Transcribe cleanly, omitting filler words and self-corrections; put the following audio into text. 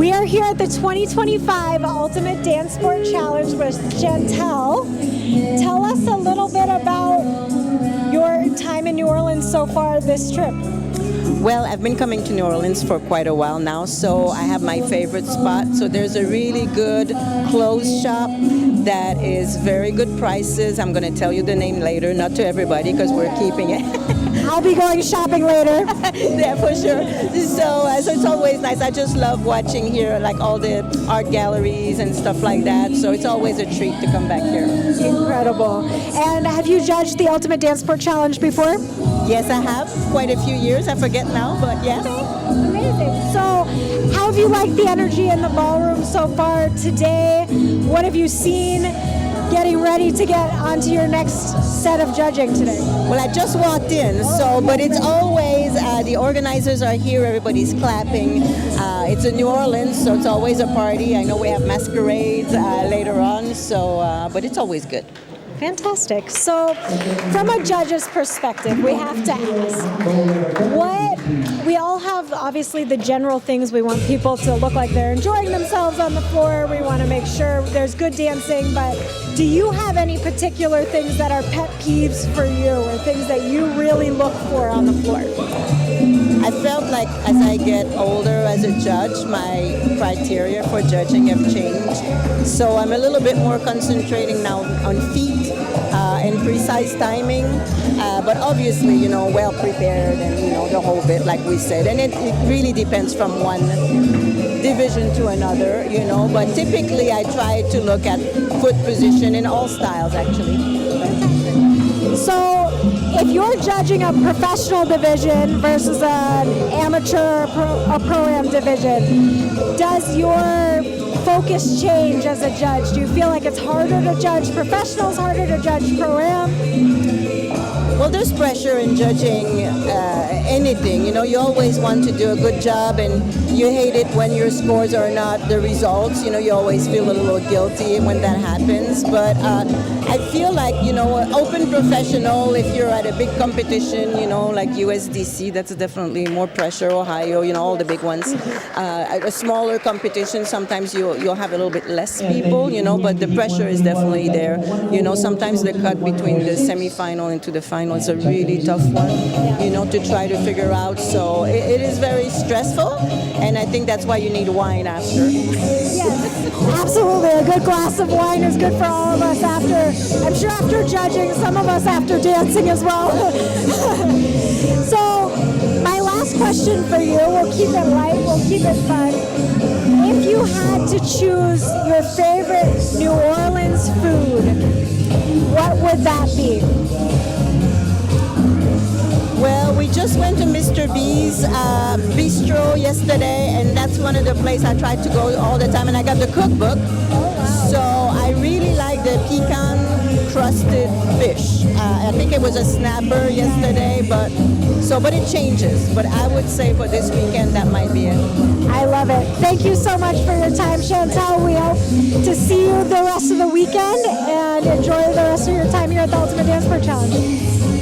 We are here at the 2025 Ultimate Dancesport Challenge with Chantal. Tell us a little bit about your time in New Orleans so far this trip. Well, I've been coming to New Orleans for quite a while now, so I have my favorite spot. So there's a really good clothes shop that is very good prices. I'm going to tell you the name later, not to everybody because we're keeping it. I'll be going shopping later. Yeah, for sure. So it's always nice. I just love watching here, like all the art galleries and stuff like that. So it's always a treat to come back here. Incredible. And have you judged the Ultimate Dancesport Challenge before? Yes, I have. Quite a few years. I forget now, but yes. Okay. Amazing. So how have you liked the energy in the ballroom so far today? What have you seen getting ready to get onto your next set of judging today? Well, I just walked in, but it's always, the organizers are here, everybody's clapping. It's in New Orleans, so it's always a party. I know we have masquerades later on, but it's always good. Fantastic. So, from a judge's perspective, we have to ask, we all have obviously the general things. We want people to look like they're enjoying themselves on the floor. We want to make sure there's good dancing, but do you have any particular things that are pet peeves for you or things that you really look for on the floor? I felt like as I get older as a judge, my criteria for judging have changed. So I'm a little bit more concentrating now on feet and precise timing, but obviously, well prepared and, the whole bit, like we said. And it really depends from one division to another, but typically I try to look at foot position in all styles, actually. So, if you're judging a professional division versus an amateur or pro-am division, does your focus change as a judge? Do you feel like it's harder to judge professionals, harder to judge pro-am? Well, there's pressure in judging anything. You always want to do a good job, and you hate it when your scores are not the results. You always feel a little guilty when that happens. But I feel like, an open professional, if you're at a big competition, like USDC, that's definitely more pressure, Ohio, all the big ones. At a smaller competition, sometimes you'll have a little bit less people, but the pressure is definitely there. Sometimes the cut between the semifinal into the final is a really tough one, to try to figure out. So it is very stressful, and I think that's why you need wine after. Yes, absolutely. A good glass of wine is good for all of us after, I'm sure after judging, some of us after dancing as well. So, my last question for you, we'll keep it light, we'll keep it fun. If you had to choose your favorite New Orleans food, what would that be? Well, we just went to Mr. B's bistro yesterday, and that's one of the places I try to go all the time, and I got the cookbook. So I really like the pecan crusted fish. I think it was a snapper yesterday, but it changes. But I would say for this weekend, that might be it. I love it. Thank you so much for your time, Chantal. We hope to see you the rest of the weekend and enjoy the rest of your time here at the Ultimate Dancesport Challenge.